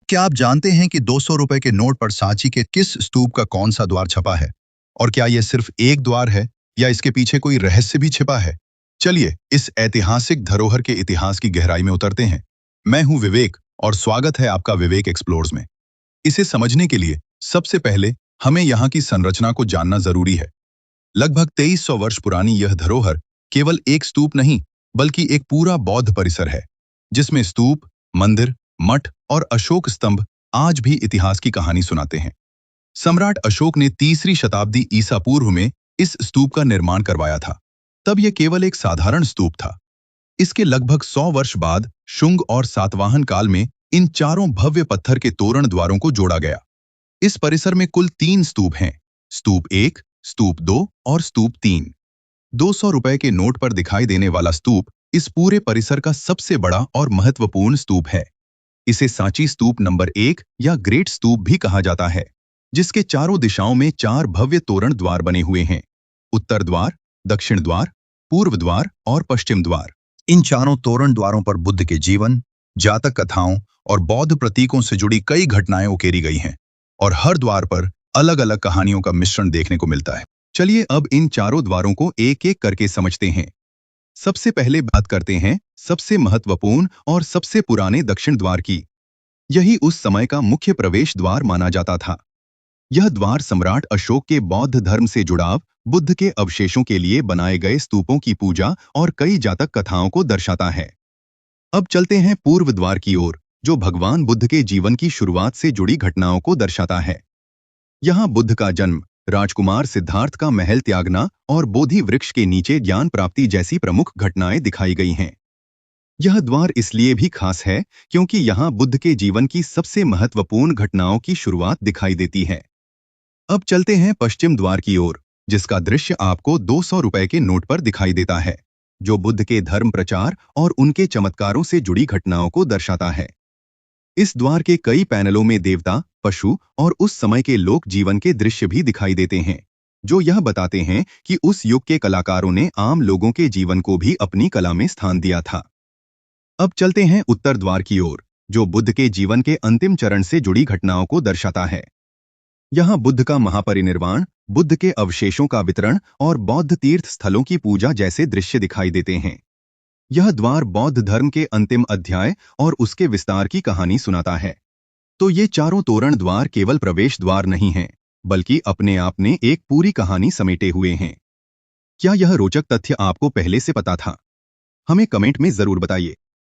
क्या आप जानते हैं कि 200 रुपए के नोट पर सांची के किस स्तूप का कौन सा द्वार छपा है? और क्या यह सिर्फ एक द्वार है या इसके पीछे कोई रहस्य भी छिपा है? चलिए इस ऐतिहासिक धरोहर के इतिहास की गहराई में उतरते हैं। मैं हूं विवेक और स्वागत है आपका विवेक एक्सप्लोर्स में। इसे समझने के लिए सबसे पहले हमें यहाँ की संरचना को जानना जरूरी है। लगभग 2300 वर्ष पुरानी यह धरोहर केवल एक स्तूप नहीं बल्कि एक पूरा बौद्ध परिसर है, जिसमें स्तूप, मंदिर, मठ और अशोक स्तंभ आज भी इतिहास की कहानी सुनाते हैं। सम्राट अशोक ने 3री शताब्दी ईसा पूर्व में इस स्तूप का निर्माण करवाया था। तब यह केवल एक साधारण स्तूप था। इसके लगभग 100 वर्ष बाद शुंग और सातवाहन काल में इन चारों भव्य पत्थर के तोरण द्वारों को जोड़ा गया। इस परिसर में कुल 3 स्तूप हैं, स्तूप 1, स्तूप 2 और स्तूप 3। 200 रुपए के नोट पर दिखाई देने वाला स्तूप इस पूरे परिसर का सबसे बड़ा और महत्वपूर्ण स्तूप है। इसे सांची स्तूप नंबर 1 या ग्रेट स्तूप भी कहा जाता है, जिसके चारों दिशाओं में 4 भव्य तोरण द्वार बने हुए हैं, उत्तर द्वार, दक्षिण द्वार, पूर्व द्वार और पश्चिम द्वार। इन चारों तोरण द्वारों पर बुद्ध के जीवन, जातक कथाओं और बौद्ध प्रतीकों से जुड़ी कई घटनाएं उकेरी गई हैं और हर द्वार पर अलग-अलग कहानियों का मिश्रण देखने को मिलता है। चलिए अब इन चारों द्वारों को एक-एक करके समझते हैं। सबसे पहले बात करते हैं सबसे महत्वपूर्ण और सबसे पुराने दक्षिण द्वार की। यही उस समय का मुख्य प्रवेश द्वार माना जाता था। यह द्वार सम्राट अशोक के बौद्ध धर्म से जुड़ाव, बुद्ध के अवशेषों के लिए बनाए गए स्तूपों की पूजा और कई जातक कथाओं को दर्शाता है। अब चलते हैं पूर्व द्वार की ओर, जो भगवान बुद्ध के जीवन की शुरुआत से जुड़ी घटनाओं को दर्शाता है। यहाँ बुद्ध का जन्म, राजकुमार सिद्धार्थ का महल त्यागना और बोधि वृक्ष के नीचे ज्ञान प्राप्ति जैसी प्रमुख घटनाएं दिखाई गई हैं। यह द्वार इसलिए भी खास है क्योंकि यहाँ बुद्ध के जीवन की सबसे महत्वपूर्ण घटनाओं की शुरुआत दिखाई देती है। अब चलते हैं पश्चिम द्वार की ओर, जिसका दृश्य आपको 200 रुपए के नोट पर दिखाई देता है, जो बुद्ध के धर्म प्रचार और उनके चमत्कारों से जुड़ी घटनाओं को दर्शाता है। इस द्वार के कई पैनलों में देवता, पशु और उस समय के लोक जीवन के दृश्य भी दिखाई देते हैं, जो यह बताते हैं कि उस युग के कलाकारों ने आम लोगों के जीवन को भी अपनी कला में स्थान दिया था। अब चलते हैं उत्तर द्वार की ओर, जो बुद्ध के जीवन के अंतिम चरण से जुड़ी घटनाओं को दर्शाता है। यहाँ बुद्ध का महापरिनिर्वाण, बुद्ध के अवशेषों का वितरण और बौद्ध तीर्थ स्थलों की पूजा जैसे दृश्य दिखाई देते हैं। यह द्वार बौद्ध धर्म के अंतिम अध्याय और उसके विस्तार की कहानी सुनाता है। तो ये चारों तोरण द्वार केवल प्रवेश द्वार नहीं हैं, बल्कि अपने आप में एक पूरी कहानी समेटे हुए हैं। क्या यह रोचक तथ्य आपको पहले से पता था? हमें कमेंट में जरूर बताइए।